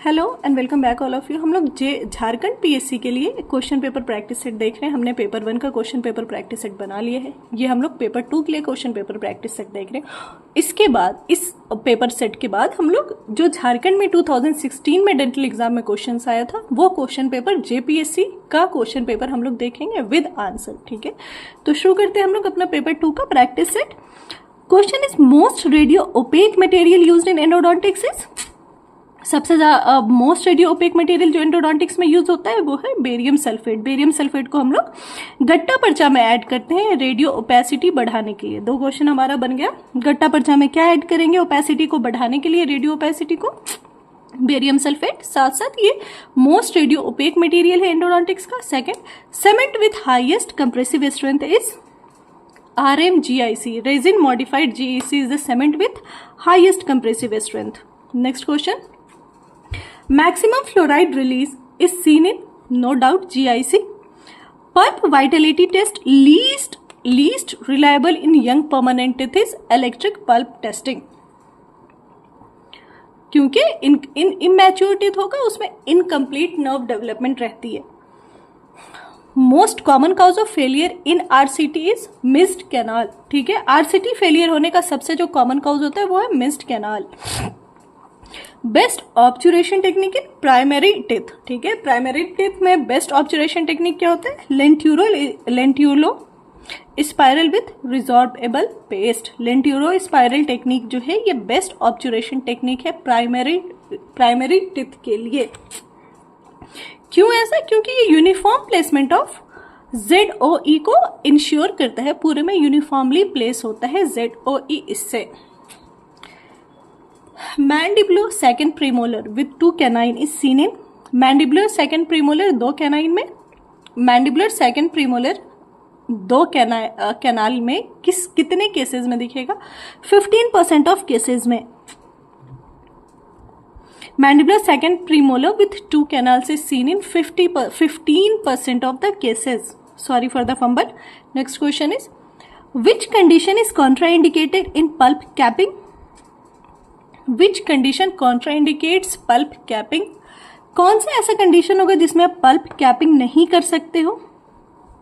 Hello and welcome back all of you. हम लोग Jharkhand PSC के लिए क्वेश्चन पेपर प्रैक्टिस सेट देख रहे हैं। हमने पेपर 1 का क्वेश्चन पेपर प्रैक्टिस सेट बना लिए है। ये हम लोग पेपर 2 के लिए क्वेश्चन पेपर प्रैक्टिस सेट देख रहे हैं। इसके बाद इस पेपर सेट के बाद हम लोग जो झारखंड में 2016 में डेंटल एग्जाम में क्वेश्चन आया था वो क्वेश्चन पेपर जेपीएससी का क्वेश्चन पेपर हम लोग देखेंगे विद आंसर। ठीक है, तो शुरू करते हैं हम लोग अपना पेपर 2 का practice set. Question is most radio OPEC material used in endodontics is, सबसे ज्यादा मोस्ट रेडियो ओपेक मटेरियल जो एंडोडोंटिक्स में यूज होता है वो है बेरियम सल्फेट। बेरियम सल्फेट को हम लोग गट्टा पर्चा में ऐड करते हैं रेडियो ओपेसिटी बढ़ाने के लिए। 2 क्वेश्चन हमारा बन गया। गट्टा पर्चा में क्या ऐड करेंगे ओपेसिटी को बढ़ाने के लिए, रेडियो ओपेसिटी को बेरियम सल्फेट। साथ साथ ये मोस्ट रेडियो ओपेक मटेरियल है एंडोडोंटिक्स का। Second, cement with highest compressive strength is RMGIC, resin modified GEC is the cement with highest compressive strength. Next question, maximum fluoride release is seen in no doubt GIC. Pulp vitality test least reliable in young permanent teeth is electric pulp testing. क्योंकि इन immature teeth होगा उसमें incomplete nerve development रहती है। Most common cause of failure in RCT is missed canal. ठीक है, RCT failure होने का सबसे जो कॉमन कॉज होता है वो है missed canal. Best obturation technique in primary teeth. ठीक है, प्राइमरी टिथ में बेस्ट ऑब्चुरेशन टेक्निक क्या होता है? Lentulo spiral with resorbable paste. Lentulo spiral technique जो है ये बेस्ट ऑब्चुरेशन टेक्निक है प्राइमरी टिथ के लिए। क्यों ऐसा? क्योंकि ये यूनिफॉर्म प्लेसमेंट ऑफ ZOE को इंश्योर करता है, पूरे में यूनिफॉर्मली प्लेस होता है ZOE इससे। Mandibular second premolar with 2 canine is seen in, mandibular second premolar 2 canine में, मैंडिबुलर सेकंड प्रीमोलर 2 कैनाल में कितने केसेस में दिखेगा? 15% ऑफ केसेस में। Mandibular second premolar with 2 canals is seen in 15% of the cases. Sorry for the fumble. Next question is, which condition is contraindicated in pulp capping? Which condition contraindicates pulp capping? कौन सा ऐसा condition होगा जिसमें आप pulp capping नहीं कर सकते हो?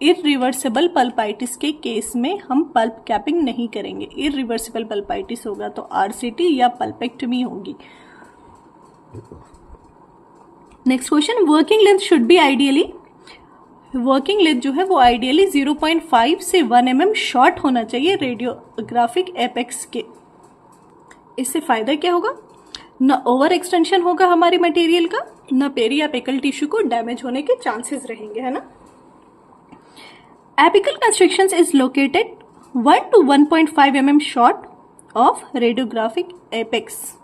इरिवर्सिबल पल्पाइटिस के केस में हम पल्प कैपिंग नहीं करेंगे। इरिवर्सिबल पल्पाइटिस होगा तो आरसीटी या पल्पेक्टमी होगी। Next question, working length should be ideally, working length जो है वो आइडियली 0.5 से 1 mm शॉर्ट होना चाहिए रेडियोग्राफिक एपेक्स के। इससे फायदा क्या होगा? न ओवर एक्सटेंशन होगा हमारे मटेरियल का, न पेरी एपिकल टिश्यू को डैमेज होने के चांसेस रहेंगे, है ना। Apical constrictions is located 1 to 1.5 mm short of radiographic apex.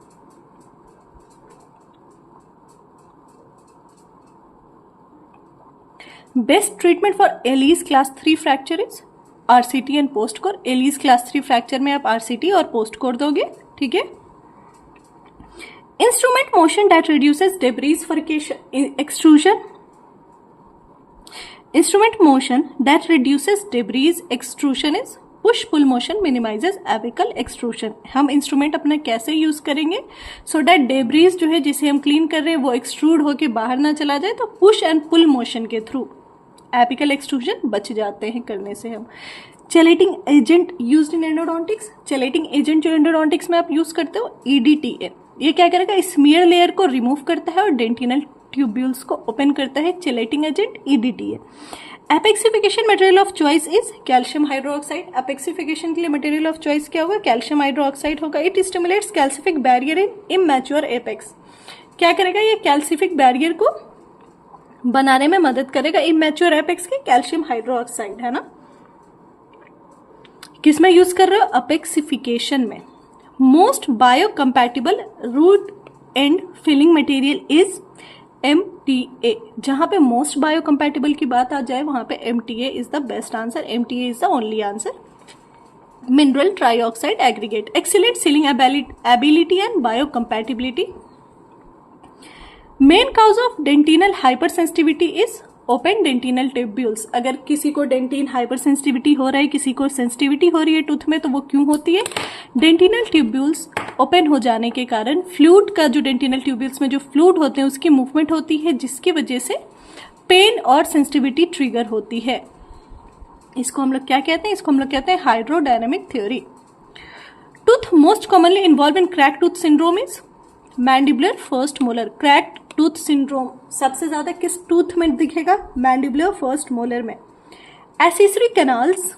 Best treatment for Ellis class 3 fracture is RCT and post core. Ellis class 3 fracture में आप आरसीटी और पोस्ट कोर दोगे। ठीक है, instrument motion that reduces debris for extrusion, instrument motion that reduces debris extrusion is push pull motion minimises apical extrusion. हम instrument अपना कैसे use करेंगे सो दैट डेब्रीज जो है जिसे हम क्लीन कर रहे हैं वो एक्सट्रूड होके बाहर ना चला जाए, तो पुश एंड पुल मोशन के थ्रू एपिकल एक्सट्रूजन बच जाते हैं करने से हम। Chelating agent used in endodontics, chelating agent जो एंडोडोंटिक्स में आप यूज करते हो EDTA, ये क्या करेगा? स्मीयर लेयर को रिमूव करता है और डेंटिनल ट्यूब्यूल्स को ओपन करता है। Chelating agent EDTA। Apexification material of choice is calcium hydroxide. Apexification के लिए मटेरियल ऑफ चॉइस क्या होगा? कैल्शियम हाइड्रोक्साइड होगा। It stimulates calcific barrier in immature apex. क्या करेगा? ये कैल्सिफिक बैरियर को बनाने में मदद करेगा इमैच्योर एपेक्स के। कैल्शियम हाइड्रोक्साइड है ना। किसमें यूज कर रहे हो? अपेक्सिफिकेशन में। Most biocompatible root end filling material is MTA। जहां पे मोस्ट बायोकम्पैटिबल की बात आ जाए वहां पे MTA is the best answer. MTA is the only answer. Mineral trioxide aggregate, excellent sealing ability and biocompatibility. Main cause of dentinal hypersensitivity is open dentinal tubules, अगर किसी को डेंटिन हाइपर सेंसिटिविटी हो रहा है, किसी को सेंसिटिविटी हो रही है टूथ में, तो वो क्यों होती है? डेंटिनल ट्यूब्यूल्स ओपन हो जाने के कारण फ्लूइड का, जो डेंटिनल ट्यूब्यूल्स में जो फ्लूइड होते हैं उसकी मूवमेंट होती है, जिसकी वजह से पेन और सेंसिटिविटी ट्रिगर होती है। इसको हम लोग क्या कहते हैं? इसको हम लोग कहते हैं hydrodynamic theory. Tooth most commonly involve in crack tooth syndrome is mandibular first molar. Crack tooth syndrome सबसे ज्यादा किस टूथ में दिखेगा? मैंडिबुलर फर्स्ट मोलर में। Accessory canals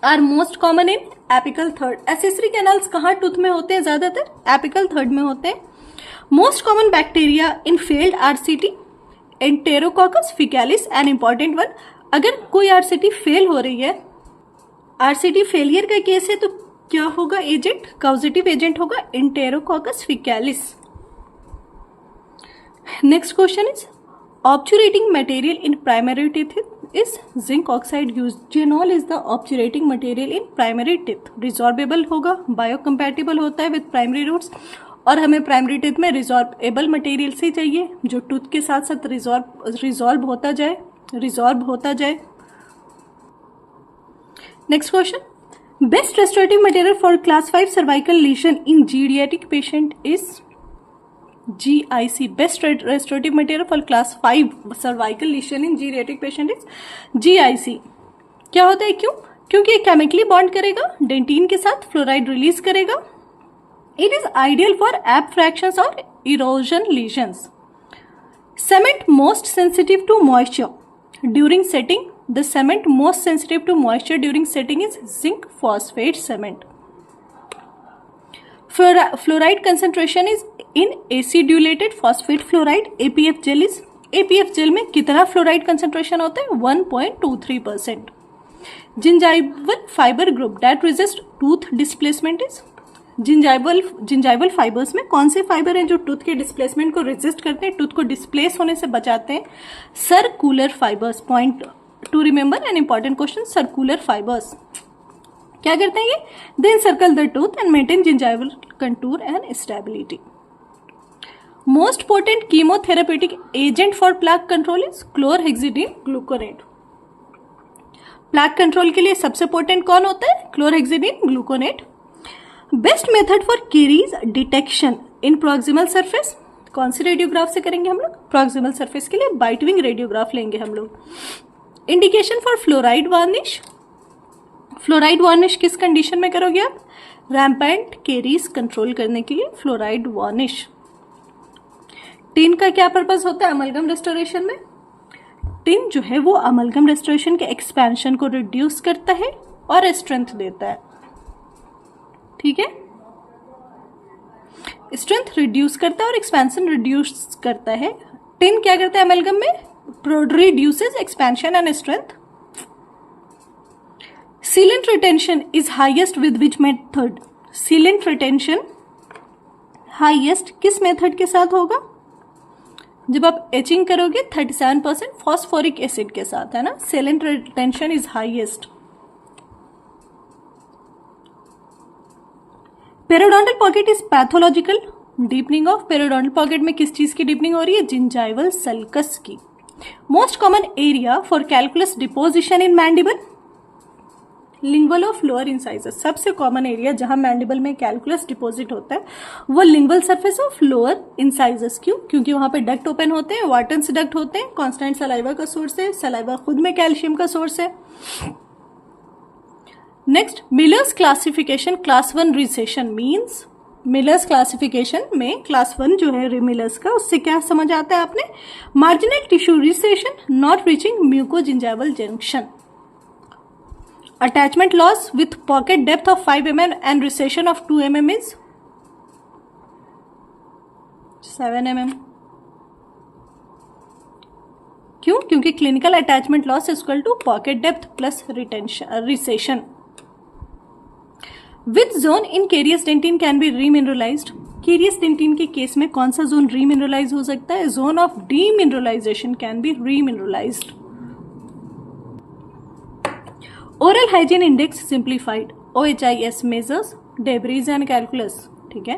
are most common in apical third. Accessory canals कहाँ tooth में होते हैं? ज्यादातर एपिकल थर्ड में होते हैं। Most common bacteria in failed RCT Enterococcus faecalis, an important one. अगर कोई आरसीटी फेल हो रही है, आरसीटी फेलियर का केस है, तो क्या होगा? एजेंट, कॉजेटिव एजेंट होगा Enterococcus faecalis. Next question is obturating material in primary teeth is zinc oxide use. Eugenol is the obturating material in primary teeth. Resorbable होगा, बायोकम्पैटिबल होता है विद प्राइमरी रूट्स, और हमें प्राइमरी टीथ में रिजॉर्बेबल material से चाहिए जो टूथ के साथ साथ रिजॉर्ब होता जाए। Next question, best restorative material for class 5 cervical लीशन in geriatric patient is GIC। Best restorative material for class 5 cervical लीशन in geriatric patient is GIC। क्या होता है? क्यों? क्योंकि ये केमिकली बॉन्ड करेगा डेंटिन के साथ, फ्लोराइड रिलीज करेगा। It is ideal for abfractions और erosion lesions. Cement most sensitive to moisture during setting. The cement most sensitive to moisture during setting is zinc phosphate cement. Fluoride concentration is in acidulated phosphate fluoride APF gel is। APF gel में कितना fluoride concentration होता है? 1.23%। Gingival fiber group that resist tooth displacement is। Gingival fibres में कौन से fibre हैं जो tooth के डिस्प्लेसमेंट को रेजिस्ट करते हैं, टूथ को डिस्प्लेस होने से बचाते हैं? Circular fibres. Point to remember an important question, circular fibres क्या करते हैं? ये they encircle the tooth and maintain gingival contour and stability. Most potent chemotherapeutic agent for plaque control is chlorhexidine gluconate. Plaque control के लिए सबसे potent कौन होता है? Chlorhexidine gluconate. Best method for caries detection in proximal surface. कौन सी radiograph से करेंगे हम लोग? प्रॉक्सिमल सरफेस के लिए बाइटविंग रेडियोग्राफ लेंगे हम लोग। Indication for fluoride varnish. Fluoride varnish किस कंडीशन में करोगे आप? रैम्पेंट कैरीज कंट्रोल करने के लिए फ्लोराइड वार्निश। टिन का क्या पर्पस होता है अमलगम रेस्टोरेशन में? टिन जो है वो अमलगम रेस्टोरेशन के एक्सपेंशन को रिड्यूस करता है और स्ट्रेंथ देता है। ठीक है, स्ट्रेंथ रिड्यूस करता है और एक्सपेंशन रिड्यूस करता है। टिन क्या करता है अमलगम में? reduces expansion and strength. Sealant retention is highest with which method? Sealant retention highest किस मेथड के साथ होगा? जब आप एचिंग करोगे 37% फॉस्फोरिक एसिड के साथ, है ना? Sealant retention is highest. Periodontal pocket is pathological. Deepening of periodontal pocket में किस चीज की डीपनिंग हो रही है? जिंजाइवल सल्कस की। Most common area for calculus deposition in mandible, lingual of lower incisors. सबसे कॉमन एरिया जहां मैंडिबल में कैलकुलस डिपोजिट होता है वो lingual surface of lower incisors. क्यों? क्योंकि वहां पे डक्ट ओपन होते हैं, वाटन्स डक्ट होते हैं, कॉन्स्टेंट सलाइवा का सोर्स है, सलाइवा खुद में कैल्शियम का सोर्स है। Next, millers classification class 1 recession means. Millers classification में क्लास 1 जो है मिलर्स का, उससे क्या समझ आता है आपने? Marginal tissue recession not reaching mucogingival junction, attachment loss with pocket depth of 5 mm and recession of 2 mm is 7 mm। क्यों? क्योंकि clinical attachment loss is equal to pocket depth plus recession. Which zone in carious dentin can be remineralized? Carious dentin के case में कौन सा zone remineralise हो सकता है? Zone of demineralisation can be remineralised. Oral hygiene index simplified OHIS measures debris and calculus. ठीक है,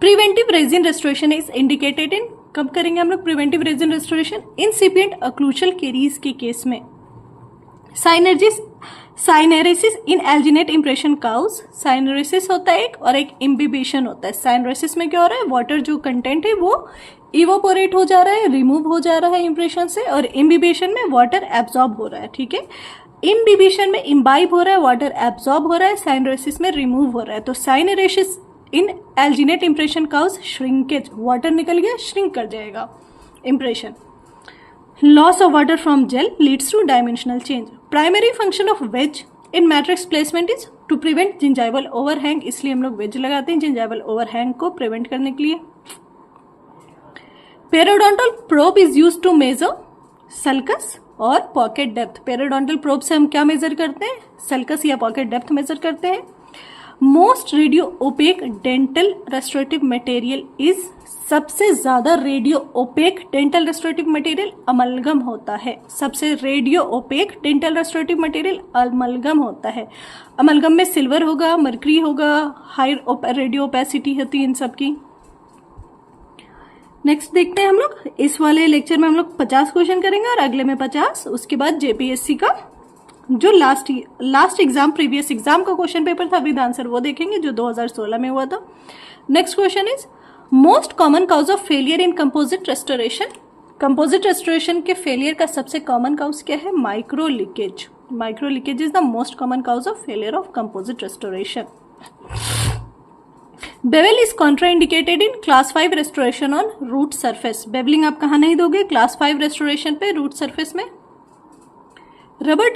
preventive resin restoration is indicated in कब करेंगे हम लोग preventive resin restoration? Incipient occlusal caries के केस में। Syneresis in alginate impression causes, syneresis होता है एक और एक इम्बिबिशन होता है। साइनेरेसिस में क्या हो रहा है, वाटर जो कंटेंट है वो इवोपोरेट हो जा रहा है, रिमूव हो जा रहा है इंप्रेशन से, और इम्बिबिशन में वाटर एब्जॉर्ब हो रहा है, ठीक है। इम्बिबिशन में इम्बाइब हो रहा है, वाटर एब्जॉर्ब हो रहा है, साइनेरेसिस में रिमूव हो रहा है। तो syneresis in alginate impression causes shrinkage, water निकल गया, श्रिंक कर जाएगा impression. Loss of water from gel leads to dimensional change. Primary function of wedge in matrix placement is to prevent gingival overhang, इसलिए हम लोग वेज लगाते हैं gingival overhang को प्रिवेंट करने के लिए। Periodontal probe is used to measure sulcus और पॉकेट डेप्थ। पेरियोडोंटल प्रोब से हम क्या मेजर करते हैं, सल्कस या पॉकेट डेप्थ मेजर करते हैं। Most radio OPEC dental restorative material is, सबसे ज्यादा radio OPEC dental restorative material amalgam होता है। सबसे radio OPEC dental restorative material amalgam होता है। अमलगम में सिल्वर होगा, मर्करी होगा, हाई रेडियो ओपेसिटी होती है इन सब की। नेक्स्ट देखते हैं हम लोग, इस वाले लेक्चर में हम लोग 50 क्वेश्चन करेंगे और अगले में 50। उसके बाद जेपीएससी का जो लास्ट एग्जाम, प्रीवियस एग्जाम का क्वेश्चन पेपर था विद आंसर, वो देखेंगे जो 2016 में हुआ था। Next question is most common cause of failure in composite restoration. Composite restoration के फेलियर का सबसे कॉमन काउज क्या है, microleakage. Microleakage is the most common cause of failure of composite restoration. Bevel is contraindicated in class 5 restoration on root surface. Bevelling आप कहाँ नहीं दोगे, class 5 restoration पे रूट सरफेस में। Rubber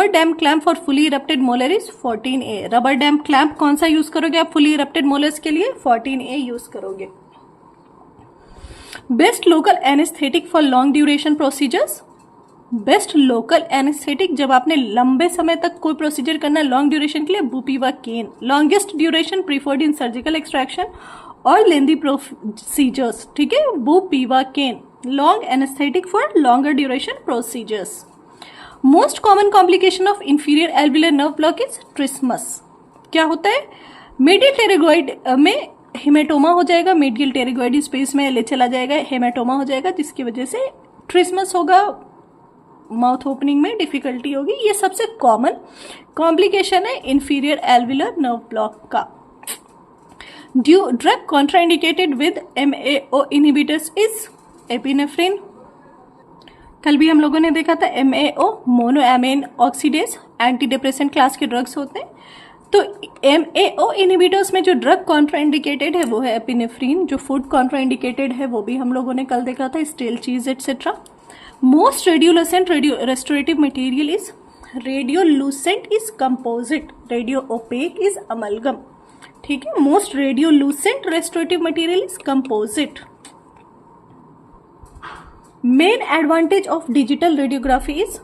dam clamp for fully erupted molar is 14A। Rubber dam clamp कौन सा use करोगे आप फुली इरप्टेड मोलर्स के लिए, 14A यूज करोगे। Best local anaesthetic for long duration procedures. Best local anaesthetic जब आपने लंबे समय तक कोई प्रोसीजर करना है लॉन्ग ड्यूरेशन के लिए, bupivacaine. Longest duration preferred in surgical extraction और लेंदी प्रोसीजर्स, ठीक है, bupivacaine. Long anaesthetic for longer duration procedures. Most common complication of inferior alveolar nerve block is trismus. क्या होता है, मीडियल टेरेगोइड में हेमेटोमा हो जाएगा, मीडियल टेरेगोइड स्पेस में ले चला जाएगा, हेमेटोमा हो जाएगा, जिसकी वजह से ट्रिस्मस होगा, माउथ ओपनिंग में डिफिकल्टी होगी। ये सबसे कॉमन कॉम्प्लिकेशन है इंफीरियर एल्विलर नर्व ब्लॉक का। Drug contraindicated with MAO inhibitors is epinephrine. कल भी हम लोगों ने देखा था MAO monoamine oxidase anti depressant class के ड्रग्स होते हैं। तो MAO इनहिबिटर्स में जो ड्रग कॉन्ट्राइंडिकेटेड है वो है एपिनेफ्रिन। जो फूड कॉन्ट्राइंडिकेटेड है वो भी हम लोगों ने कल देखा था, steel cheese etcetera. Most radiolucent restorative material is, radiolucent is composite, radio opaque is amalgam, ठीक है। Most radiolucent restorative material is composite. Main advantage of digital radiography is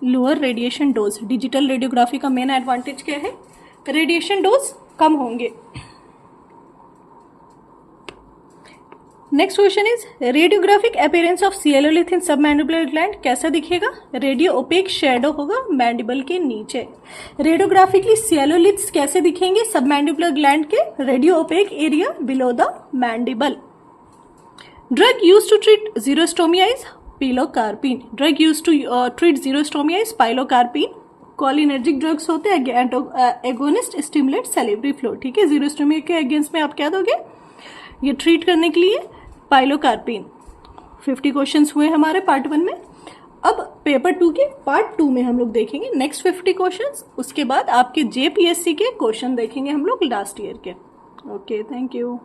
lower radiation dose. Digital radiography का main advantage क्या है, radiation dose कम होंगे। Next question is radiographic appearance of sialolith in submandibular gland. कैसा दिखेगा, radio opaque shadow होगा mandible के नीचे। रेडियोग्राफिकली सिएलोलिथ्स कैसे दिखेंगे, सबमैंडिबुलर ग्लैंड के radio opaque area below the mandible. Drug used to treat xerostomia is pilocarpine. Drug used to treat xerostomia is pilocarpine. Cholinergic drugs होते हैं, एगोनिस्ट स्टिमुलेट सैलिवरी फ्लो, ठीक है। Xerostomia के against में आप क्या दोगे, ये ट्रीट करने के लिए पाइलोकार्पिन। 50 क्वेश्चंस हुए हमारे पार्ट 1 में। अब पेपर 2 के पार्ट 2 में हम लोग देखेंगे नेक्स्ट 50 क्वेश्चंस। उसके बाद आपके JPSC के क्वेश्चन देखेंगे हम लोग लास्ट ईयर के। Okay, thank you.